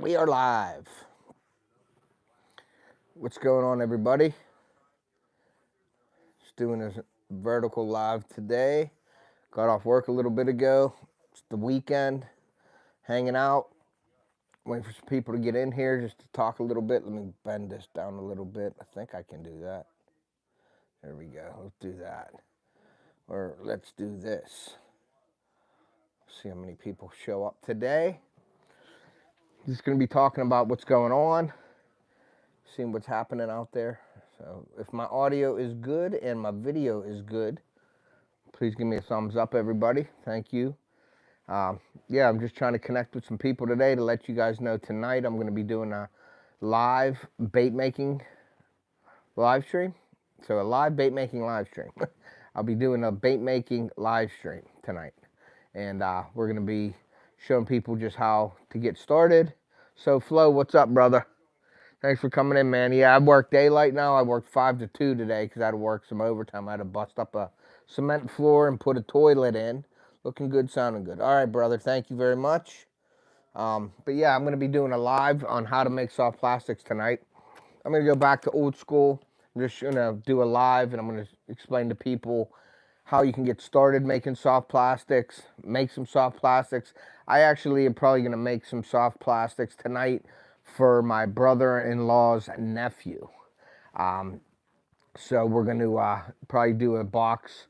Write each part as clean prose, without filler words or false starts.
We are live. What's going on, everybody? Just doing a vertical live today. Got off work a little bit ago. It's the weekend. Hanging out. Waiting for some people to get in here just to talk a little bit. Let me bend this down a little bit. I think I can do that. There we go. Let's do that. Or let's do this. See how many people show up today. Just going to be talking about what's going on. Seeing what's happening out there. So if my audio is good and my video is good, please give me a thumbs up, everybody. Thank you. Yeah, I'm just trying to connect with some people today to let you guys know tonight I'm going to be doing a live bait making live stream. So a live bait making live stream. I'll be doing a bait making live stream tonight. And we're going to be showing people just how to get started. So Flo, what's up, brother? Thanks for coming in, man. Yeah, I work daylight now. I worked 5 to 2 today because I had to work some overtime. I had to bust up a cement floor and put a toilet in. Looking good, sounding good. All right, brother. Thank you very much. But yeah, I'm going to be doing a live on how to make soft plastics tonight. I'm going to go back to old school. I'm just going to do a live, and I'm going to explain to people how you can get started making soft plastics, make some soft plastics. I actually am probably going to make some soft plastics tonight for my brother-in-law's nephew. So we're going to probably do a box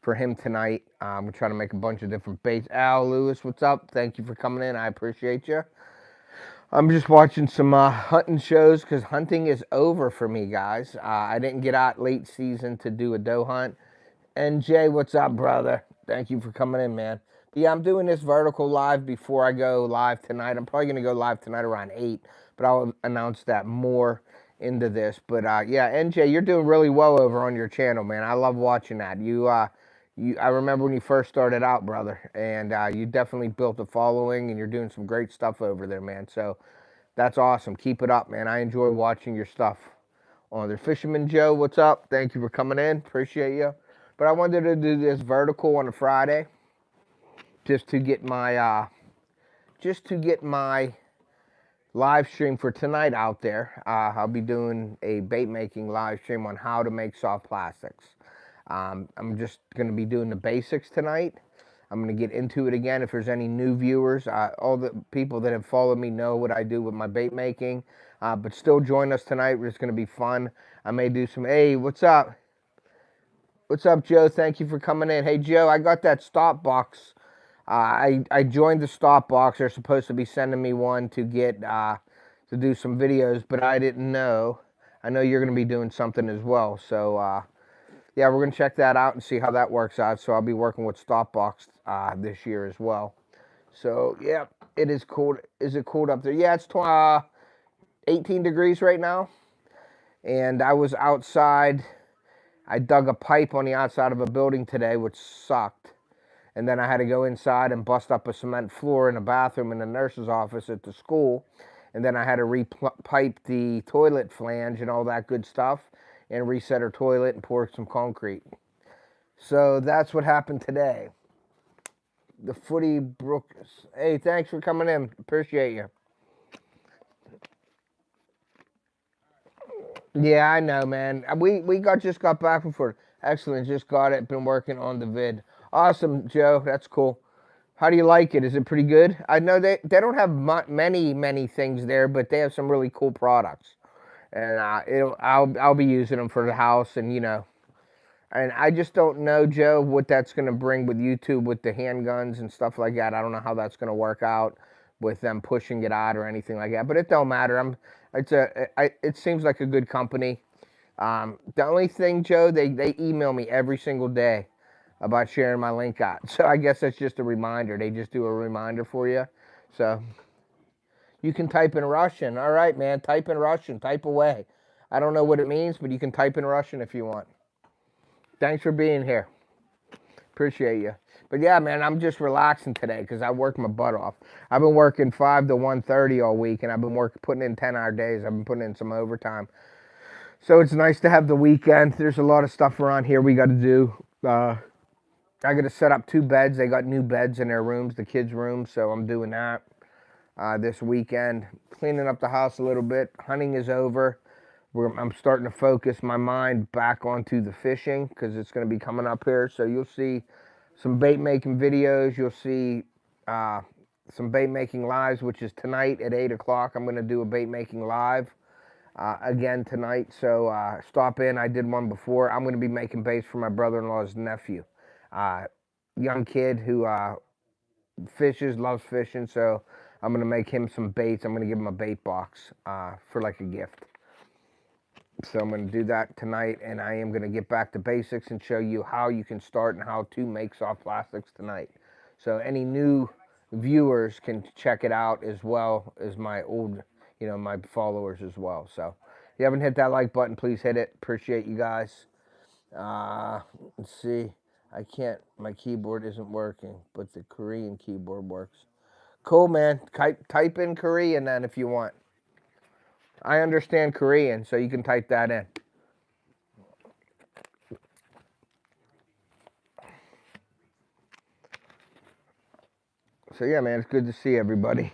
for him tonight. We're trying to make a bunch of different baits. Al Lewis, what's up? Thank you for coming in. I appreciate you. I'm just watching some hunting shows because hunting is over for me, guys. I didn't get out late season to do a doe hunt. NJ, what's up, brother? Thank you for coming in, man. But yeah, I'm doing this vertical live before I go live tonight. I'm probably going to go live tonight around 8, but I'll announce that more into this. But yeah, NJ, you're doing really well over on your channel, man. I love watching that. I remember when you first started out, brother, and you definitely built a following, and you're doing some great stuff over there, man. So that's awesome. Keep it up, man. I enjoy watching your stuff on there. Fisherman Joe, what's up? Thank you for coming in. Appreciate you. But I wanted to do this vertical on a Friday just to get my live stream for tonight out there. I'll be doing a bait making live stream on how to make soft plastics. I'm just going to be doing the basics tonight. I'm going to get into it again. If there's any new viewers, all the people that have followed me know what I do with my bait making. But still join us tonight. It's going to be fun. I may do some, hey, what's up? What's up, Joe? Thank you for coming in. Hey, Joe, I got that stop box. I joined the stop box. They're supposed to be sending me one to get to do some videos, but I didn't know. I know you're going to be doing something as well. So, yeah, we're going to check that out and see how that works out. So I'll be working with stop box this year as well. So, yeah, it is cold. Is it cold up there? Yeah, it's 18 degrees right now. And I was outside. I dug a pipe on the outside of a building today, which sucked. And then I had to go inside and bust up a cement floor in a bathroom in the nurse's office at the school. And then I had to re-pipe the toilet flange and all that good stuff and reset her toilet and pour some concrete. So that's what happened today. The Footy Brooks. Hey, thanks for coming in. Appreciate you. Yeah, I know, man. We just got back from Florida. Excellent, just got it. Been working on the vid. Awesome, Joe. That's cool. How do you like it? Is it pretty good? I know they don't have many things there, but they have some really cool products, and I'll be using them for the house, and and I just don't know, Joe, what that's gonna bring with YouTube with the handguns and stuff like that. I don't know how that's gonna work out with them pushing it out or anything like that, but it don't matter. It seems like a good company. The only thing, Joe, they email me every single day about sharing my link out. So I guess that's just a reminder. They just do a reminder for you. So you can type in Russian. All right, man, type in Russian. Type away. I don't know what it means, but you can type in Russian if you want. Thanks for being here. Appreciate you. But yeah, man, I'm just relaxing today because I worked my butt off. I've been working 5 to 1:30 all week, and I've been putting in 10-hour days. I've been putting in some overtime. So it's nice to have the weekend. There's a lot of stuff around here we got to do. I got to set up 2 beds. They got new beds in their rooms, the kids' rooms, so I'm doing that. this weekend. Cleaning up the house a little bit. Hunting is over. I'm starting to focus my mind back onto the fishing because it's going to be coming up here. So you'll see some bait making videos. You'll see some bait making lives, which is tonight at 8 o'clock. I'm going to do a bait making live again tonight. So stop in. I did one before. I'm going to be making baits for my brother-in-law's nephew. Young kid who fishes, loves fishing. So I'm going to make him some baits. I'm going to give him a bait box for like a gift. So I'm going to do that tonight, and I am going to get back to basics and show you how you can start and how to make soft plastics tonight. So any new viewers can check it out as well as my old, my followers as well. So if you haven't hit that like button, please hit it. Appreciate you guys. Let's see. My keyboard isn't working, but the Korean keyboard works. Cool, man. Type in Korean then if you want. I understand Korean, so you can type that in. So yeah, man, it's good to see everybody.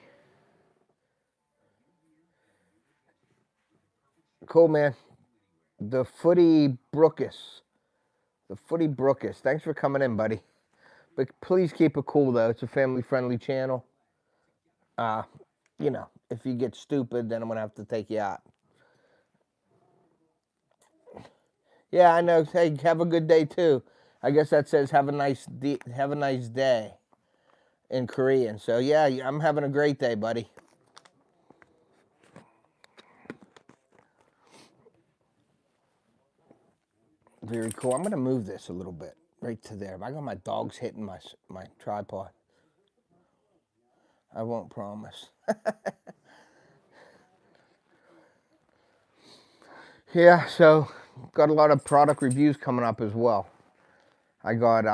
Cool, man. The Footy Brookus. Thanks for coming in, buddy. But please keep it cool, though. It's a family-friendly channel. If you get stupid, then I'm going to have to take you out. Yeah, I know. Hey, have a good day, too. I guess that says have a nice day in Korean. So, yeah, I'm having a great day, buddy. Very cool. I'm going to move this a little bit right to there. I got my dogs hitting my tripod. I won't promise. Yeah, so got a lot of product reviews coming up as well. I got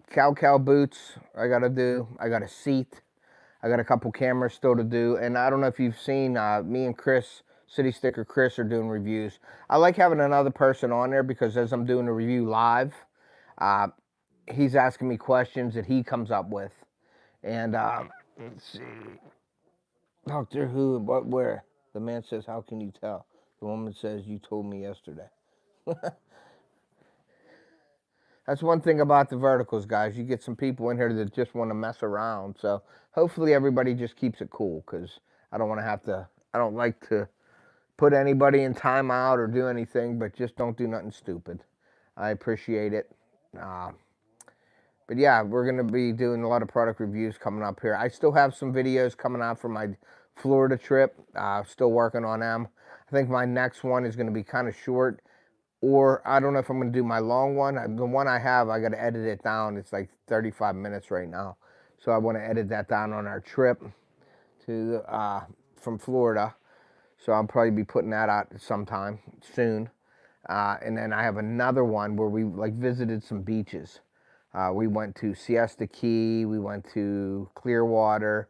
cow boots I got to do. I got a seat. I got a couple cameras still to do. And I don't know if you've seen me and Chris, City Sticker Chris, are doing reviews. I like having another person on there because as I'm doing a review live, he's asking me questions that he comes up with. And let's see. Doctor Who, what, where? The man says, how can you tell? The woman says, you told me yesterday. That's one thing about the verticals, guys. You get some people in here that just want to mess around. So hopefully everybody just keeps it cool because I don't want to have to, I don't like to put anybody in timeout or do anything, but just don't do nothing stupid. I appreciate it. But yeah, we're going to be doing a lot of product reviews coming up here. I still have some videos coming out from my Florida trip. Still working on them. I think my next one is going to be kind of short. Or I don't know if I'm going to do my long one. The one I have, I got to edit it down. It's like 35 minutes right now. So I want to edit that down on our trip to from Florida. So I'll probably be putting that out sometime soon. And then I have another one where we visited some beaches. We went to Siesta Key, we went to Clearwater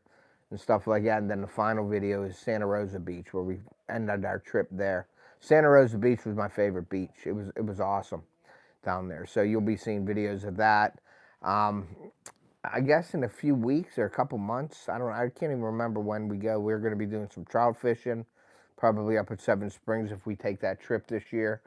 and stuff like that. And then the final video is Santa Rosa Beach, where we ended our trip there. Santa Rosa Beach was my favorite beach. It was awesome down there. So you'll be seeing videos of that. I guess in a few weeks or a couple months. I can't even remember when we go. We're going to be doing some trout fishing, probably up at Seven Springs if we take that trip this year.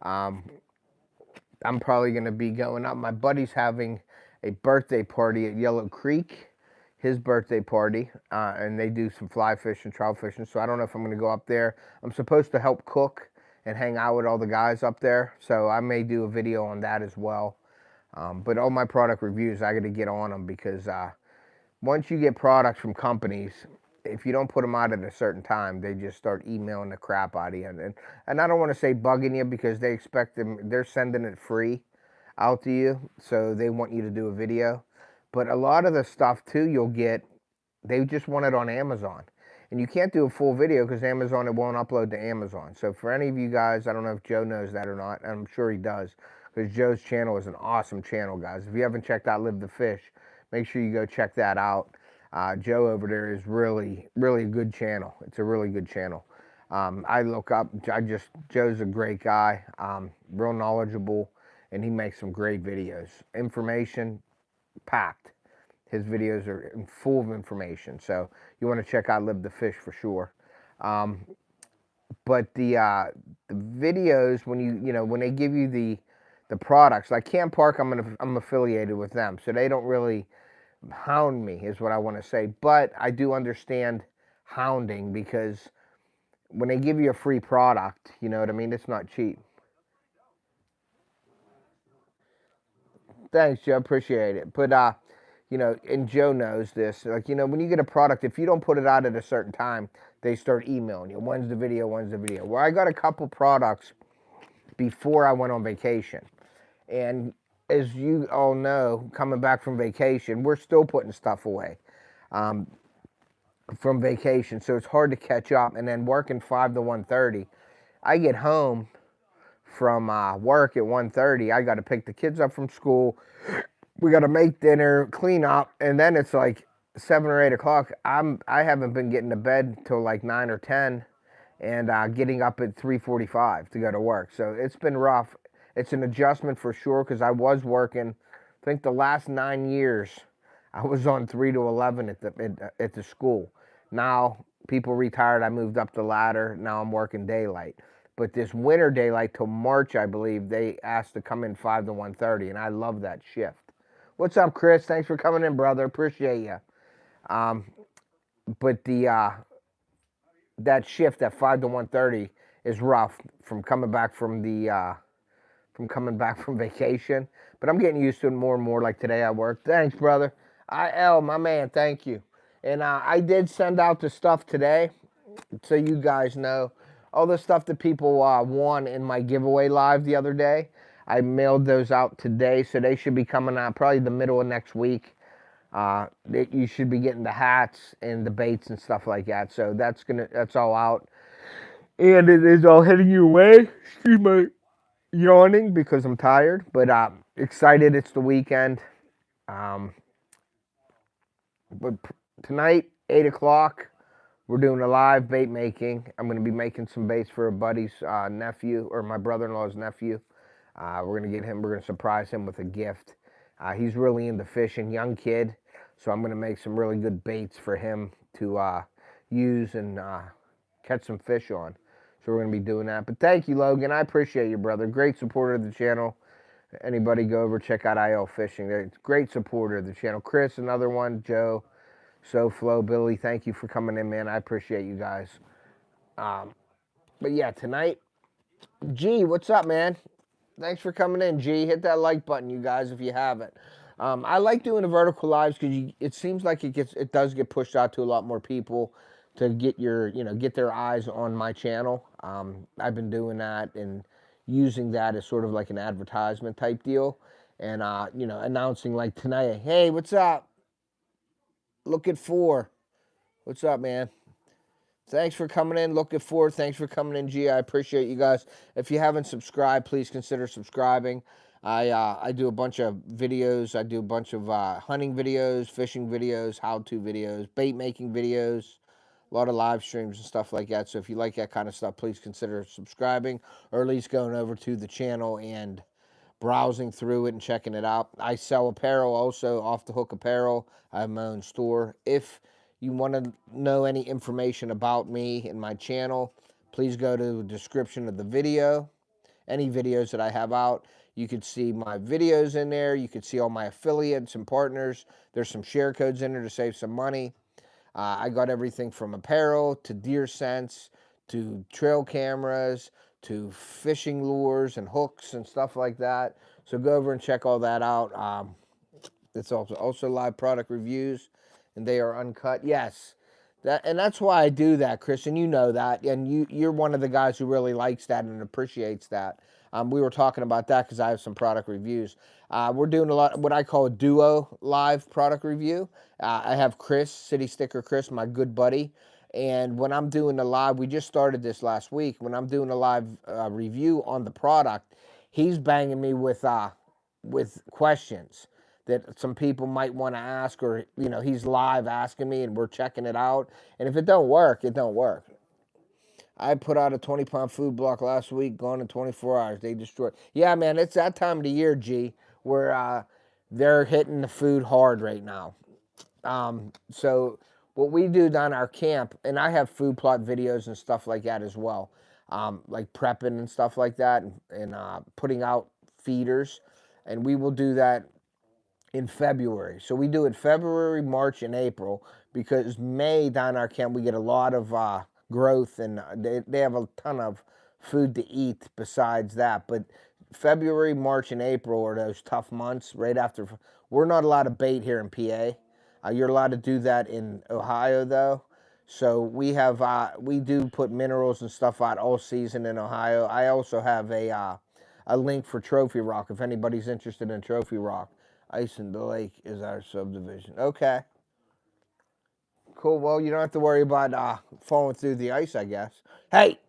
I'm probably going to be going up. My buddy's having a birthday party at Yellow Creek, his birthday party, and they do some fly fishing, trout fishing. So I don't know if I'm going to go up there. I'm supposed to help cook and hang out with all the guys up there. So I may do a video on that as well. But all my product reviews, I got to get on them because once you get products from companies, if you don't put them out at a certain time, they just start emailing the crap out of you. And I don't want to say bugging you because they expect them, they're sending it free out to you. So they want you to do a video. But a lot of the stuff too, you'll get, they just want it on Amazon. And you can't do a full video because Amazon, it won't upload to Amazon. So for any of you guys, I don't know if Joe knows that or not. I'm sure he does because Joe's channel is an awesome channel, guys. If you haven't checked out Live the Fish, make sure you go check that out. Joe over there is really, really a good channel. It's a really good channel. I look up, Joe's a great guy, real knowledgeable, and he makes some great videos. Information packed. His videos are full of information, so you want to check out Live the Fish for sure. But the videos, when when they give you the products, like Camp Park, I'm affiliated with them, so they don't really hound me, is what I want to say. But I do understand hounding, because when they give you a free product, you know what I mean, it's not cheap. Thanks, Joe. Appreciate it. But and Joe knows this. Like, when you get a product, if you don't put it out at a certain time, they start emailing you. When's the video? When's the video? Well, I got a couple products before I went on vacation, and as you all know, coming back from vacation, we're still putting stuff away from vacation, so it's hard to catch up. And then working 5 to 1:30, I get home from work at 1:30. I got to pick the kids up from school. We got to make dinner, clean up, and then it's like 7 or 8 o'clock. I haven't been getting to bed till like 9 or 10, and getting up at 3:45 to go to work. So it's been rough. It's an adjustment for sure, because I was working. I think the last 9 years, I was on 3 to 11 at the school. Now people retired. I moved up the ladder. Now I'm working daylight. But this winter daylight till March, I believe, they asked to come in 5 to 1:30, and I love that shift. What's up, Chris? Thanks for coming in, brother. Appreciate you. But that shift at 5 to 1:30 is rough from coming back from vacation. But I'm getting used to it more and more. Like today, I work. Thanks, brother. IL, my man. Thank you. And I did send out the stuff today, so you guys know. All the stuff that people won in my giveaway live the other day, I mailed those out today, so they should be coming out probably the middle of next week. You should be getting the hats and the baits and stuff like that. So that's all out, and it is all heading your way. Excuse me, yawning because I'm tired, but excited. It's the weekend. But tonight, 8 o'clock. We're doing a live bait making. I'm going to be making some baits for a buddy's nephew, or my brother-in-law's nephew. We're going to surprise him with a gift. He's really into fishing, young kid. So I'm going to make some really good baits for him to use and catch some fish on. So we're going to be doing that. But thank you, Logan. I appreciate you, brother. Great supporter of the channel. Anybody go over, check out IL Fishing. They're great supporter of the channel. Chris, another one. Joe. So, Flo, Billy, thank you for coming in, man. I appreciate you guys. But yeah, tonight, G, what's up, man? Thanks for coming in, G. Hit that like button, you guys, if you haven't. I like doing the vertical lives because it seems like it does get pushed out to a lot more people to get get their eyes on my channel. I've been doing that and using that as sort of like an advertisement type deal, and announcing like tonight, hey, what's up? Look at 4. What's up, man? Thanks for coming in. Look at 4. Thanks for coming in, G. I appreciate you guys. If you haven't subscribed, please consider subscribing. I do a bunch of videos. I do a bunch of hunting videos, fishing videos, how-to videos, bait making videos, a lot of live streams and stuff like that. So if you like that kind of stuff, please consider subscribing, or at least going over to the channel and browsing through it and checking it out. I sell apparel also, Off the Hook Apparel. I have my own store. If you want to know any information about me and my channel, please go to the description of the video. Any videos that I have out, you could see my videos in there. You could see all my affiliates and partners. There's some share codes in there to save some money. I got everything from apparel to deer scents to trail cameras to fishing lures and hooks and stuff like that. So go over and check all that out. It's also live product reviews, and they are uncut. Yes, that's why I do that, Chris, and you know that, and you're one of the guys who really likes that and appreciates that. We were talking about that because I have some product reviews. We're doing a lot what I call a duo live product review. I have Chris, City Sticker Chris, my good buddy. And when I'm doing a live, we just started this last week. When I'm doing a live review on the product, he's banging me with questions that some people might want to ask, or he's live asking me, and we're checking it out. And if it don't work, it don't work. I put out a 20-pound food block last week, gone in 24 hours. They destroyed. Yeah, man, it's that time of the year, G, where they're hitting the food hard right now. So what we do down our camp, and I have food plot videos and stuff like that as well, like prepping and stuff like that, and putting out feeders, and we will do that in February. So we do it February, March, and April, because May down our camp we get a lot of growth, and they have a ton of food to eat besides that. But February, March, and April are those tough months right after. We're not allowed to bait here in PA. You're allowed to do that in Ohio though. So we do put minerals and stuff out all season in Ohio. I also have a link for Trophy Rock if anybody's interested in Trophy Rock. Ice in the Lake is our subdivision. Okay. Cool. Well, you don't have to worry about falling through the ice, I guess. Hey,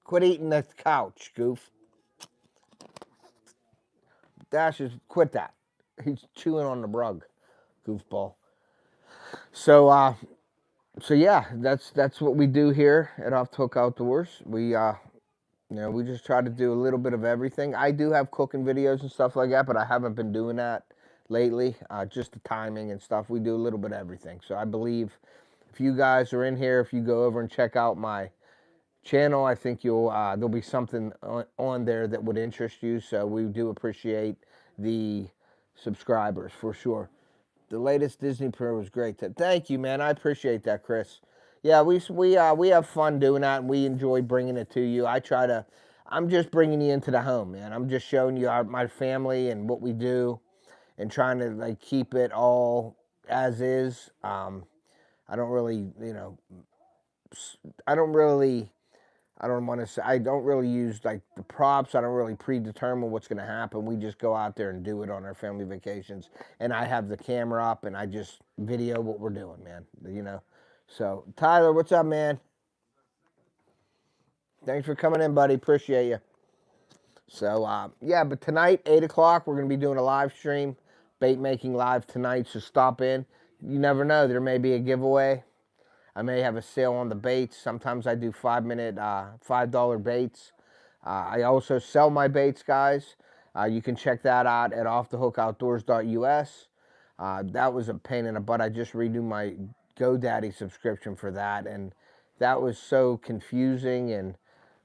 quit eating the couch, goof. Dash is quit that. He's chewing on the rug, goofball. So yeah, that's what we do here at Off the Hook Outdoors. We we just try to do a little bit of everything. I do have cooking videos and stuff like that, but I haven't been doing that lately. Just the timing and stuff. We do a little bit of everything. So I believe if you guys are in here, if you go over and check out my channel, I think you'll there'll be something on there that would interest you. So we do appreciate the subscribers for sure. The latest Disney Pro was great. Thank you, man. I appreciate that, Chris. Yeah, we have fun doing that, and we enjoy bringing it to you. I'm just bringing you into the home, man. I'm just showing you my family and what we do, and trying to like keep it all as is. I don't really, I don't really I don't want to say, I don't really use like the props. I don't really predetermine what's going to happen. We just go out there and do it on our family vacations. And I have the camera up and I just video what we're doing, man. So, Tyler, what's up, man? Thanks for coming in, buddy. Appreciate you. So, yeah, but tonight, 8 o'clock, we're going to be doing a live stream, bait making live tonight. So stop in. You never know. There may be a giveaway. I may have a sale on the baits. Sometimes I do $5 baits. I also sell my baits, guys. You can check that out at OFFTHEHOOKOUTDOORS.us. That was a pain in the butt. I just renewed my GoDaddy subscription for that, and that was so confusing and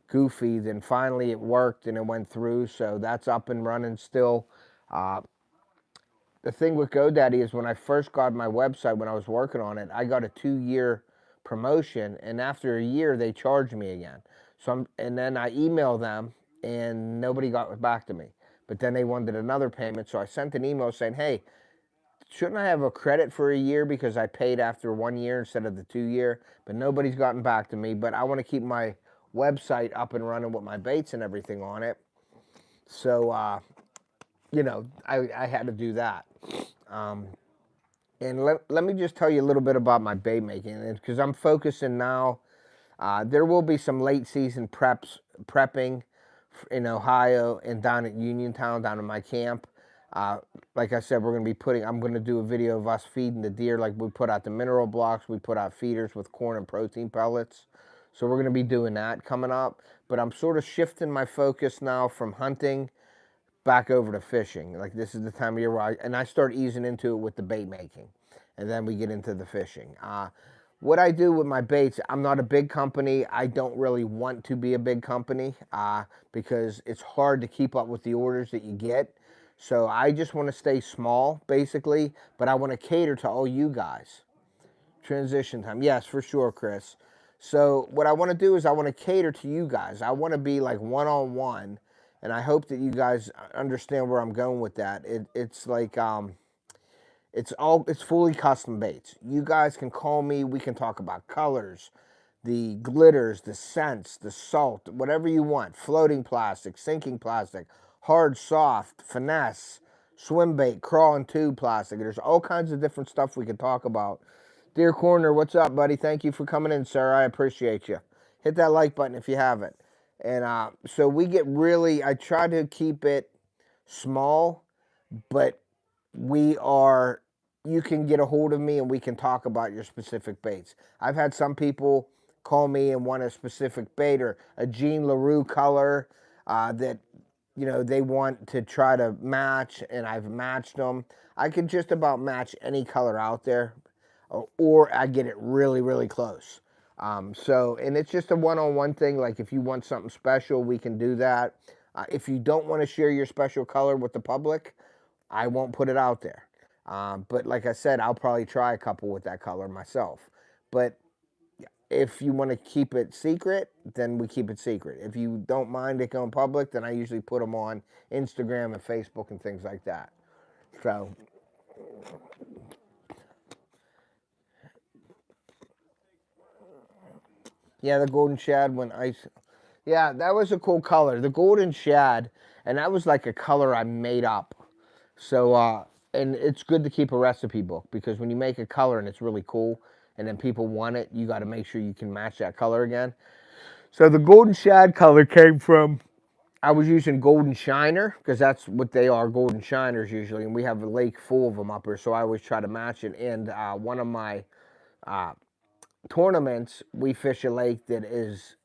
goofy. Then finally it worked and it went through, so that's up and running still. The thing with GoDaddy is when I first got my website, when I was working on it, I got a 2-year promotion, and after a year they charged me again. And then I emailed them and nobody got back to me. But then they wanted another payment, so I sent an email saying, hey, shouldn't I have a credit for a year because I paid after 1 year instead of the 2-year? But nobody's gotten back to me. But I want to keep my website up and running with my baits and everything on it. So, I had to do that. And let me just tell you a little bit about my bait making, because I'm focusing now. There will be some late season prepping in Ohio and down at Uniontown, down in my camp. Like I said, I'm going to do a video of us feeding the deer. Like we put out the mineral blocks, we put out feeders with corn and protein pellets. So we're going to be doing that coming up. But I'm sort of shifting my focus now from hunting back over to fishing. Like this is the time of year where I start easing into it with the bait making, and then we get into the fishing. What I do with my baits, I'm not a big company. I don't really want to be a big company because it's hard to keep up with the orders that you get. So I just want to stay small, basically, but I want to cater to all you guys. Transition time. Yes, for sure, Chris. So what I want to do is I want to cater to you guys. I want to be like one-on-one. And I hope that you guys understand where I'm going with that. It's like, it's fully custom baits. You guys can call me. We can talk about colors, the glitters, the scents, the salt, whatever you want. Floating plastic, sinking plastic, hard, soft, finesse, swim bait, crawl and tube plastic. There's all kinds of different stuff we can talk about. Dear Corner, what's up, buddy? Thank you for coming in, sir. I appreciate you. Hit that like button if you haven't. And so I try to keep it small, but you can get a hold of me and we can talk about your specific baits. I've had some people call me and want a specific bait or a Jean LaRue color that, they want to try to match, and I've matched them. I can just about match any color out there. or I get it really, really close. So, and it's just a one-on-one thing. Like if you want something special, we can do that. If you don't want to share your special color with the public, I won't put it out there. But like I said, I'll probably try a couple with that color myself. But if you want to keep it secret, then we keep it secret. If you don't mind it going public, then I usually put them on Instagram and Facebook and things like that. So, yeah, the golden shad when ice. Yeah, that was a cool color. The golden shad, and that was like a color I made up. So, and it's good to keep a recipe book because when you make a color and it's really cool and then people want it, you got to make sure you can match that color again. So the golden shad color came from, I was using golden shiner because that's what they are, golden shiners usually, and we have a lake full of them up here, so I always try to match it. And one of my uh, tournaments, we fish a lake that is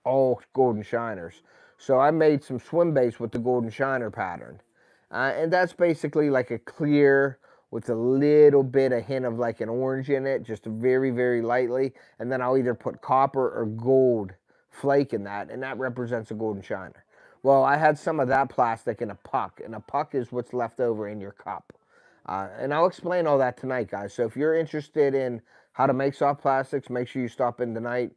all golden shiners. So I made some swim baits with the golden shiner pattern. And that's basically like a clear with a little bit, a hint of like an orange in it, just very, very lightly. And then I'll either put copper or gold flake in that, and that represents a golden shiner. Well, I had some of that plastic in a puck, and a puck is what's left over in your cup. And I'll explain all that tonight, guys. So if you're interested in how to make soft plastics, make sure you stop in tonight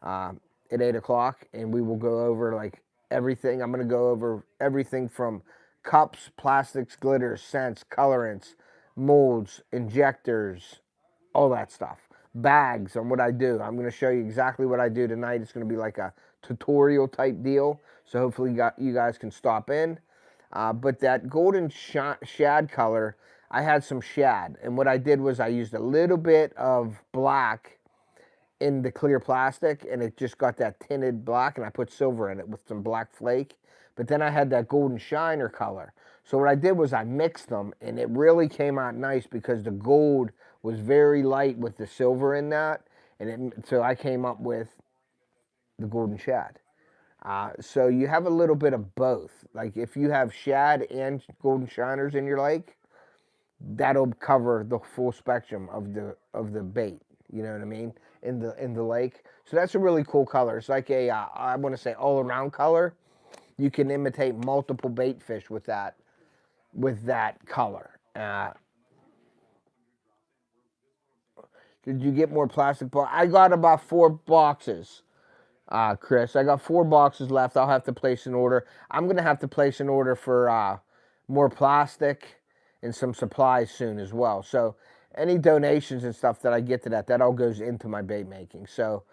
uh, at 8 o'clock, and we will go over like everything. I'm going to go over everything from cups, plastics, glitters, scents, colorants, molds, injectors, all that stuff. Bags on what I do. I'm going to show you exactly what I do tonight. It's going to be like a tutorial type deal. So hopefully you guys can stop in. But that golden shad color, I had some shad. And what I did was I used a little bit of black in the clear plastic, and it just got that tinted black, and I put silver in it with some black flake. But then I had that golden shiner color. So what I did was I mixed them, and it really came out nice because the gold was very light with the silver in that, and so I came up with the golden shad. So you have a little bit of both. Like if you have shad and golden shiners in your lake, that'll cover the full spectrum of the bait. You know what I mean? In the lake. So that's a really cool color. It's like a I want to say all around color. You can imitate multiple bait fish with that color. Did you get more plastic box? I got about 4 boxes, Chris. I got 4 boxes left. I'll have to place an order. I'm gonna have to place an order for more plastic and some supplies soon as well. So any donations and stuff that I get to that all goes into my bait making. So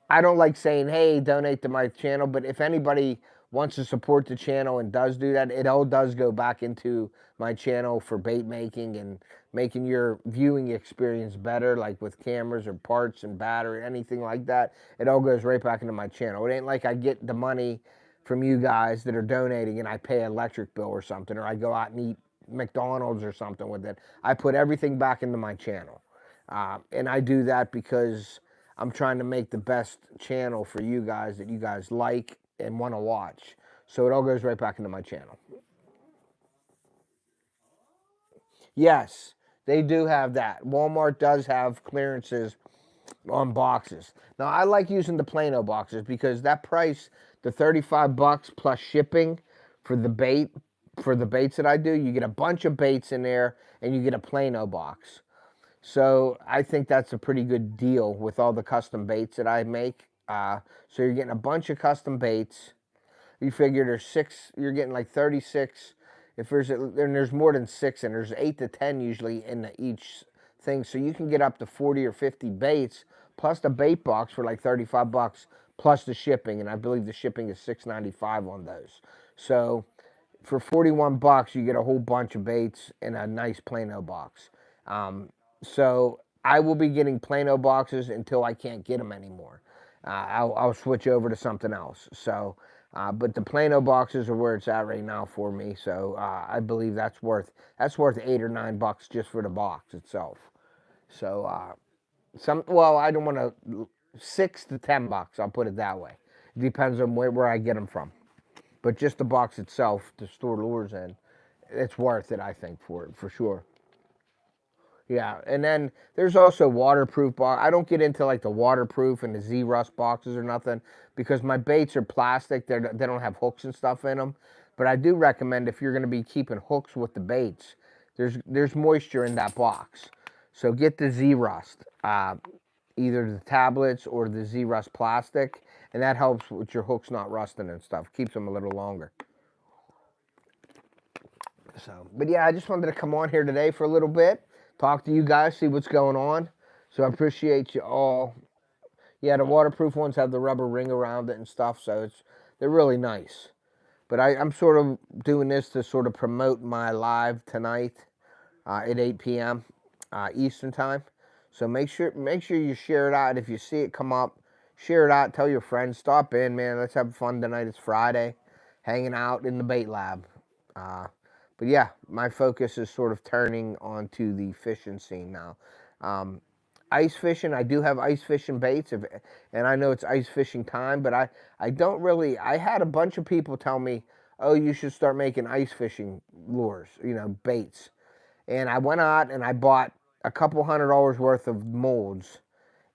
I don't like saying, hey, donate to my channel, but if anybody wants to support the channel and does do that, it all does go back into my channel for bait making and making your viewing experience better, like with cameras or parts and battery, anything like that. It all goes right back into my channel. It ain't like I get the money from you guys that are donating and I pay an electric bill or something, or I go out and eat McDonald's or something with it. I put everything back into my channel. And I do that because I'm trying to make the best channel for you guys that you guys like and want to watch. So it all goes right back into my channel. Yes, they do have that. Walmart does have clearances on boxes. Now I like using the Plano boxes because that price, the 35 bucks plus shipping for the baits that I do, you get a bunch of baits in there and you get a Plano box. So I think that's a pretty good deal with all the custom baits that I make. So you're getting a bunch of custom baits. You figure there's 6, you're getting like 36. If there's more than 6, and there's 8 to 10 usually in each thing. So you can get up to 40 or 50 baits plus the bait box for like 35 bucks plus the shipping. And I believe the shipping is $6.95 on those. So for 41 bucks, you get a whole bunch of baits in a nice Plano box. So I will be getting Plano boxes until I can't get them anymore. I'll switch over to something else. So, but the Plano boxes are where it's at right now for me. So I believe that's worth $8 or $9 just for the box itself. So well, I don't want to, $6 to $10. I'll put it that way. It depends on where I get them from. But just the box itself to store lures in, it's worth it, I think, for sure. Yeah, and then there's also waterproof box. I don't get into like the waterproof and the Z-Rust boxes or nothing because my baits are plastic. They don't have hooks and stuff in them. But I do recommend if you're going to be keeping hooks with the baits, there's moisture in that box. So get the Z-Rust, either the tablets or the Z-Rust plastic, and that helps with your hooks not rusting and stuff. Keeps them a little longer. So, but yeah, I just wanted to come on here today for a little bit, talk to you guys, see what's going on. So I appreciate you all. Yeah, the waterproof ones have the rubber ring around it and stuff, so they're really nice. But I'm sort of doing this to sort of promote my live tonight at 8 p.m. Eastern time. So make sure you share it out. If you see it come up, share it out. Tell your friends. Stop in, man. Let's have fun tonight. It's Friday, hanging out in the bait lab. But yeah, my focus is sort of turning onto the fishing scene now. Ice fishing, I do have ice fishing baits, and I know it's ice fishing time, but I don't really, I had a bunch of people tell me, oh, you should start making ice fishing lures, baits. And I went out and I bought a couple $100 worth of molds,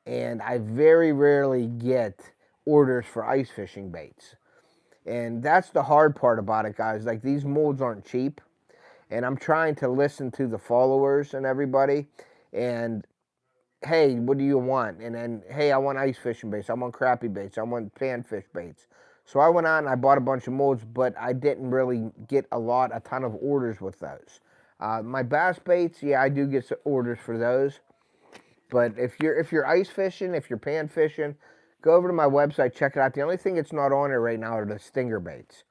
and I very rarely get orders for ice fishing baits. And that's the hard part about it, guys. Like, these molds aren't cheap, and I'm trying to listen to the followers and everybody, and hey, what do you want? And then, hey, I want ice fishing baits. I want crappie baits. I want panfish baits. So I went out and I bought a bunch of molds, but I didn't really get a ton of orders with those. My bass baits, yeah, I do get some orders for those. But if you're ice fishing, if you're pan fishing, go over to my website, check it out. The only thing that's not on there right now are the stinger baits.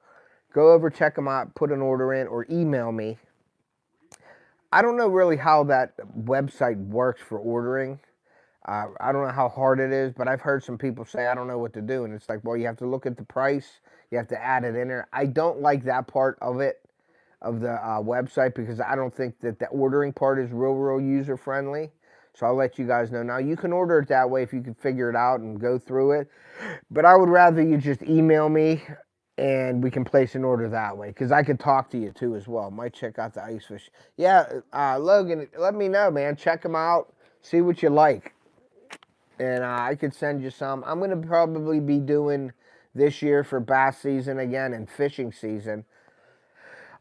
Go over, check them out, put an order in, or email me. I don't know really how that website works for ordering. I don't know how hard it is, but I've heard some people say, I don't know what to do. And it's like, well, you have to look at the price. You have to add it in there. I don't like that part of it, of the website, because I don't think that the ordering part is real user-friendly. So I'll let you guys know. Now, you can order it that way if you can figure it out and go through it. But I would rather you just email me and we can place an order that way, because I could talk to you too as well. Might check out the ice fish. Yeah, Logan, let me know, man. Check them out. See what you like. And I could send you some. I'm going to probably be doing this year for bass season again and fishing season.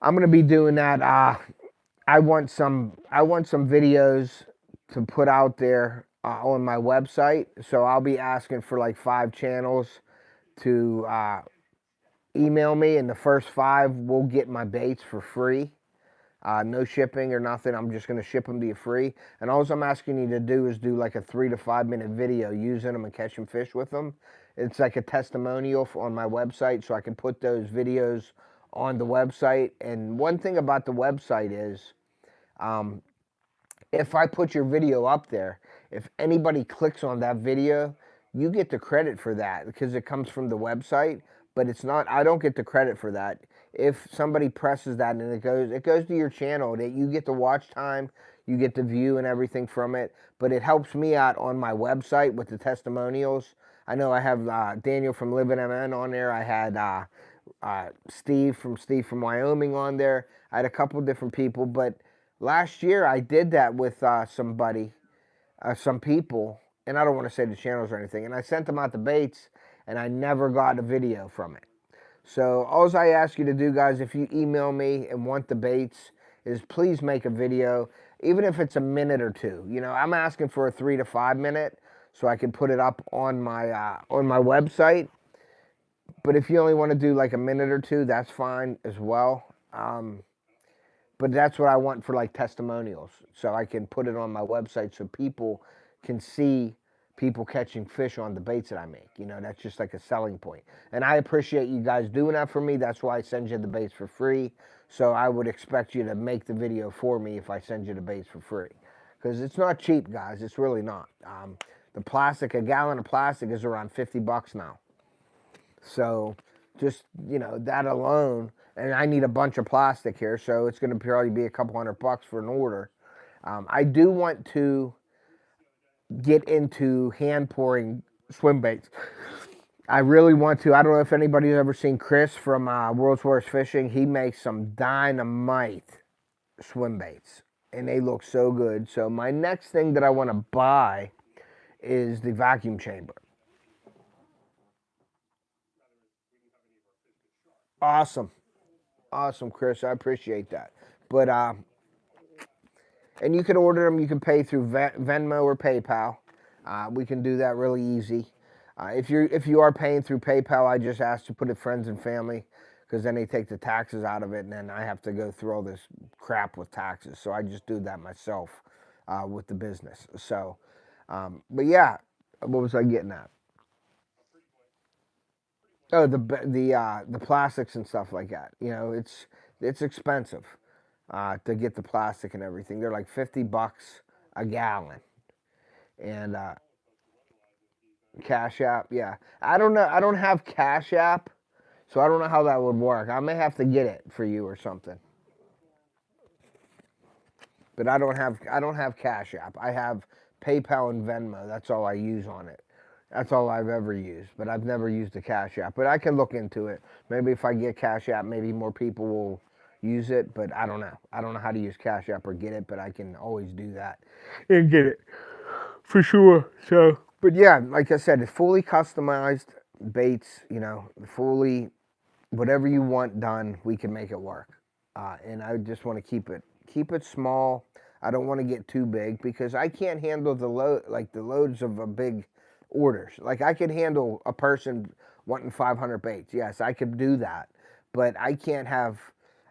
I'm going to be doing that. I want some videos to put out there on my website. So I'll be asking for like 5 channels to email me, and the first 5 will get my baits for free. No shipping or nothing. I'm just going to ship them to you free. And all I'm asking you to do is do like a 3 to 5 minute video using them and catching fish with them. It's like a testimonial on my website, so I can put those videos on the website. And one thing about the website is, if I put your video up there, if anybody clicks on that video, you get the credit for that because it comes from the website. But it's not, I don't get the credit for that. If somebody presses that and it goes to your channel, that you get the watch time, you get the view and everything from it. But it helps me out on my website with the testimonials. I know I have Daniel from Living MN on there. I had Steve from Wyoming on there. I had a couple different people. But last year I did that with some people, and I don't want to say the channels or anything. And I sent them out the baits, and I never got a video from it. So all I ask you to do, guys, if you email me and want the baits, is please make a video, even if it's a minute or 2. I'm asking for a 3 to 5 minute so I can put it up on my website. But if you only want to do like a minute or 2, that's fine as well. But that's what I want for like testimonials, so I can put it on my website so people can see people catching fish on the baits that I make. That's just like a selling point. And I appreciate you guys doing that for me. That's why I send you the baits for free. So I would expect you to make the video for me if I send you the baits for free. Because it's not cheap, guys. It's really not. The plastic, a gallon of plastic is around $50 now. So just, that alone, and I need a bunch of plastic here, so it's going to probably be a couple $100 for an order. I do want to get into hand pouring swim baits. I really want to. I don't know if anybody's ever seen Chris from World's Worst Fishing. He makes some dynamite swim baits. and they look so good. So my next thing that I want to buy is the vacuum chamber. Awesome. Awesome, Chris. I appreciate that. But and you can order them. You can pay through Venmo or PayPal. We can do that really easy. If you are paying through PayPal, I just ask to put it friends and family, because then they take the taxes out of it, and then I have to go through all this crap with taxes. So I just do that myself with the business. So, but yeah, what was I getting at? Oh, the plastics and stuff like that. You know, it's expensive to get the plastic and everything. They're like $50 a gallon, and Cash App. Yeah, I don't know. I don't have Cash App, so I don't know how that would work. I may have to get it for you or something. But I don't have Cash App. I have PayPal and Venmo. That's all I use on it. That's all I've ever used. But I've never used the Cash App. But I can look into it. Maybe if I get Cash App, maybe more people will use it. But I don't know. I don't know how to use Cash App or get it. But I can always do that and get it for sure. So, but yeah, like I said, it's fully customized baits. You know, fully whatever you want done, we can make it work. And I just want to keep it small. I don't want to get too big because I can't handle the load, like the loads of a big orders. Like I could handle a person wanting 500 baits. Yes, I could do that, but I can't have.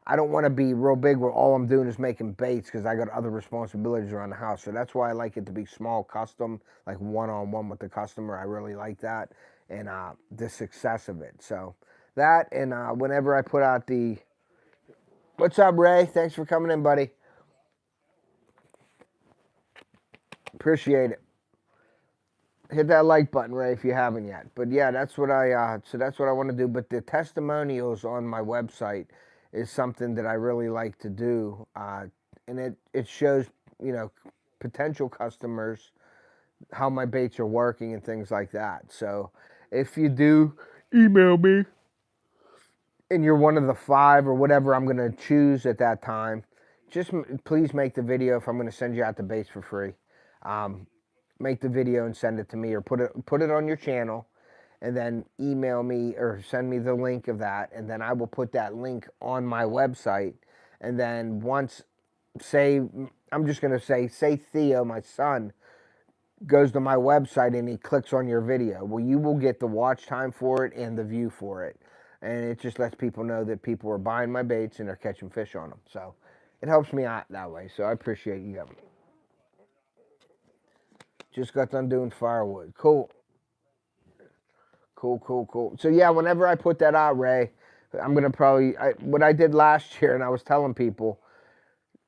I don't want to be real big where all I'm doing is making baits, because I got other responsibilities around the house. So that's why I like it to be small, custom, like one-on-one with the customer. I really like that, and the success of it. So that, and whenever I put out the, what's up, Ray? Thanks for coming in, buddy. Appreciate it. Hit that like button, Ray, if you haven't yet. But yeah, that's what that's what I want to do. But the testimonials on my website is something that I really like to do, and it shows, you know, potential customers how my baits are working and things like that. So if you do email me and you're one of the 5 or whatever I'm going to choose at that time, just please make the video if I'm going to send you out the baits for free. Make the video and send it to me, or put it on your channel, and then email me or send me the link of that, and then I will put that link on my website. And then once, say, I'm just going to say Theo, my son, goes to my website and he clicks on your video, well, you will get the watch time for it and the view for it. And it just lets people know that people are buying my baits and they're catching fish on them. So it helps me out that way. So I appreciate you. Just got done doing firewood. Cool. Cool. So yeah, whenever I put that out, Ray, I'm going to probably, what I did last year, and I was telling people,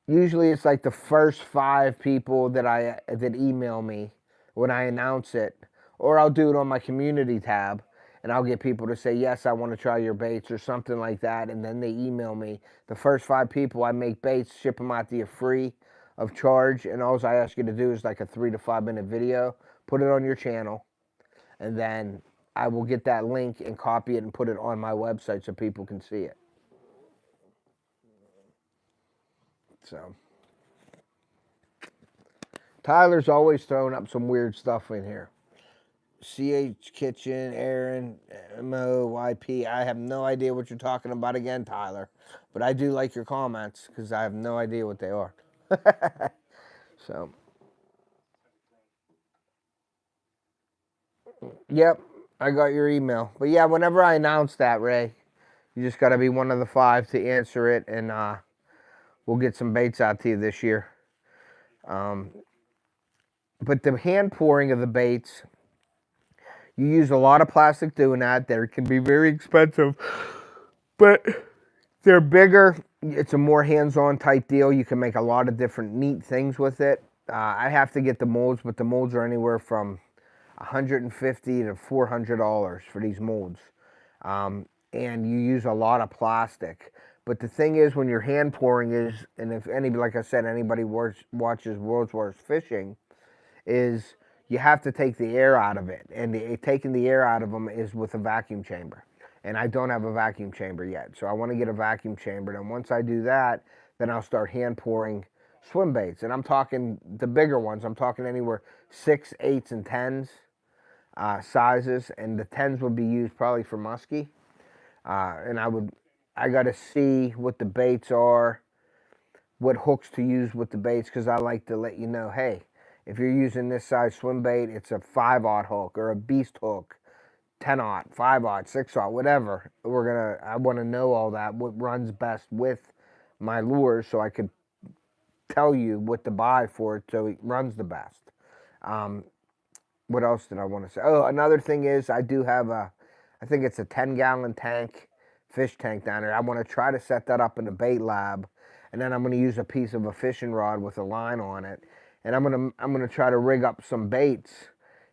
usually it's like the first 5 people that email me when I announce it, or I'll do it on my community tab, and I'll get people to say, yes, I want to try your baits or something like that, and then they email me. The first 5 people, I make baits, ship them out to you free of charge, and all I ask you to do is like a 3 to 5 minute video, put it on your channel, and then I will get that link and copy it and put it on my website so people can see it. So Tyler's always throwing up some weird stuff in here. CH Kitchen, Aaron, MOYP. I have no idea what you're talking about again, Tyler. But I do like your comments because I have no idea what they are. So, yep, I got your email. But yeah, whenever I announce that, Ray, you just got to be one of the 5 to answer it, and we'll get some baits out to you this year. But the hand pouring of the baits, you use a lot of plastic doing that. They can be very expensive, but they're bigger. It's a more hands-on type deal. You can make a lot of different neat things with it. I have to get the molds, but the molds are anywhere from $150 to $400 for these molds. And you use a lot of plastic. But the thing is, when you're hand pouring is, and if anybody, like I said, anybody watches World's Worst Fishing, is you have to take the air out of it. And taking the air out of them is with a vacuum chamber. And I don't have a vacuum chamber yet. So I want to get a vacuum chamber. And once I do that, then I'll start hand pouring swim baits, and I'm talking the bigger ones. I'm talking anywhere 6, 8s, and 10s sizes, and the 10s would be used probably for muskie. And I got to see what the baits are, what hooks to use with the baits, because I like to let you know, hey, if you're using this size swim bait, it's a 5/0 hook or a beast hook, 10/0, 5/0, 6/0, whatever. I want to know all that, what runs best with my lures, so I could tell you what to buy for it so it runs the best. What else did I want to say? Oh, another thing is I do have I think it's a 10-gallon tank, fish tank down there. I want to try to set that up in a bait lab, and then I'm going to use a piece of a fishing rod with a line on it, and I'm gonna try to rig up some baits